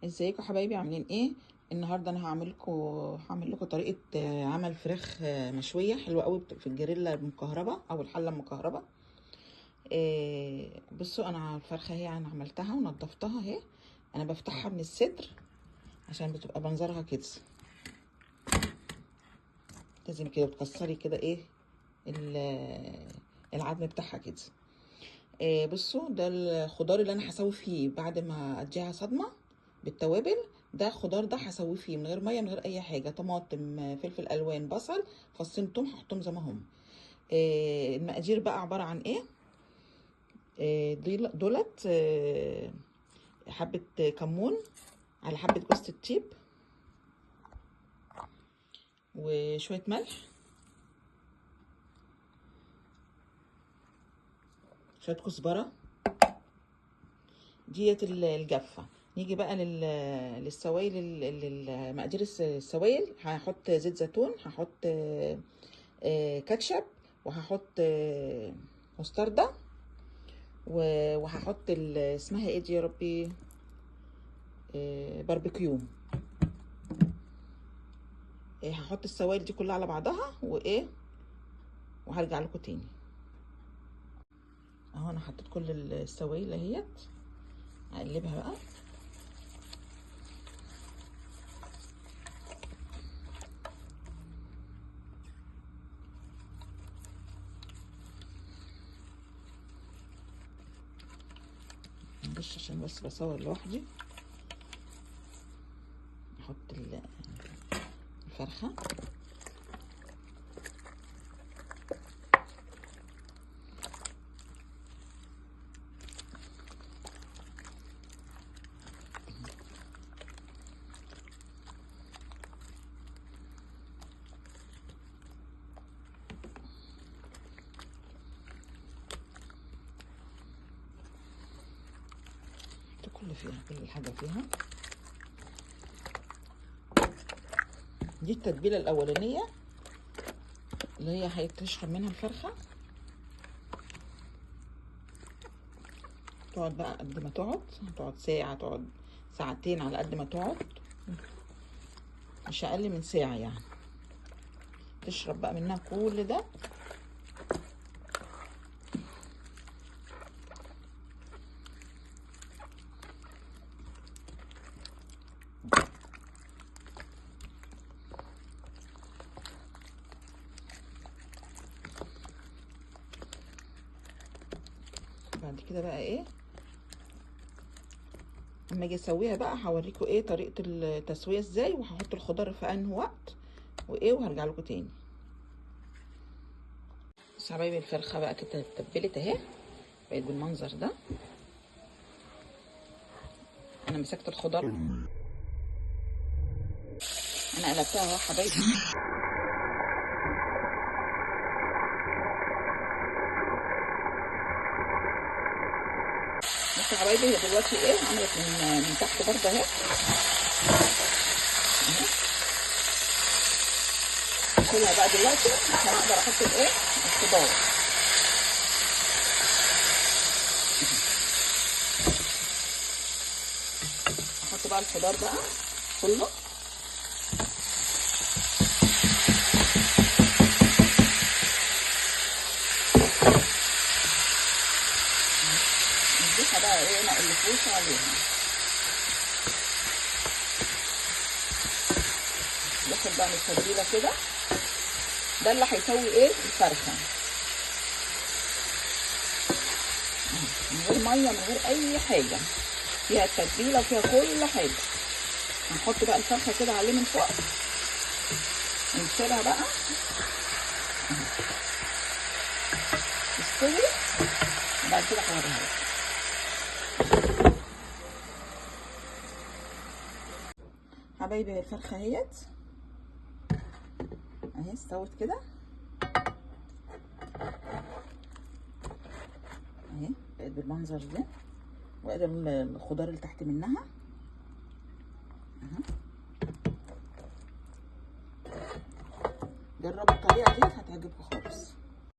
ازيكم حبايبي؟ عاملين ايه؟ النهارده انا هعمل لكم طريقه عمل فراخ مشويه حلوه قوي في الجريلا المكهربه او الحله المكهربه. بصوا، انا الفرخه اهي انا عملتها ونضفتها اهي. انا بفتحها من الصدر عشان بتبقى منظرها كده. لازم كده بتكسري كده ايه العظم بتاعها كده. بصوا، ده الخضار اللي انا هسوي فيه بعد ما اديها صدمه بالتوابل. ده الخضار ده هسويه فيه من غير ميه من غير اي حاجه، طماطم، فلفل الوان، بصل، فصين توم هحطهم زي ما هم. المقادير بقى عباره عن ايه؟ دولت حبه كمون، على حبه جوز الطيب، وشويه ملح، شويه كزبره، ديت الجافه. نيجي بقى للسوائل، للمقادير السوائل. هحط زيت زيتون، هحط كاتشب، وهحط مستردة، وهحط اسمها ايه دي يا ربي، باربيكيو. هحط السوائل دي كلها على بعضها وايه، وهرجع لكم تاني. اهو انا حطيت كل السوائل اهيت، هقلبها بقى. معلش عشان بس بصور لوحدي. احط الفرخه، كل حاجه فيها. دي التتبيله الاولانيه اللي هي هتشرب منها الفرخه. تقعد بقى قد ما هتقعد ساعه، تقعد ساعتين، على قد ما تقعد، مش اقل من ساعه يعني. تشرب بقى منها كل ده. بعد كده بقى ايه، اما اجي اسويها بقى هوريكم ايه طريقه التسويه ازاي، وهحط الخضار في انهي وقت وايه، وهرجع لكم تاني. بس حبايبي، الفرخه بقى كده اتبلت اهي، بقت بالمنظر ده. انا مسكت الخضار، انا قلبتها اهو حبايبي. بصوا حبايبي، هي دلوقتي ايه عملت من تحت برده اهي. كلها بقى دلوقتي عشان اقدر احط الايه الخضار. احط بقى الخضار بقى كله. نديها بقى ايه، ما اقلفوش عليها، ياخد بقى من التتبيله كده. ده اللي هيسوي ايه الفرخه، من غير ميه من غير اي حاجه، فيها التتبيله وفيها كل حاجه. هنحط بقى الفرخه كده عليه من فوق، ونسيبها بقى تستوي، وبعد كده هوريها لكم. حبايبي، الفرخه اهيت اهي استوت كده اهي، بقت بالمنظر ده، وادي الخضار اللي تحت منها.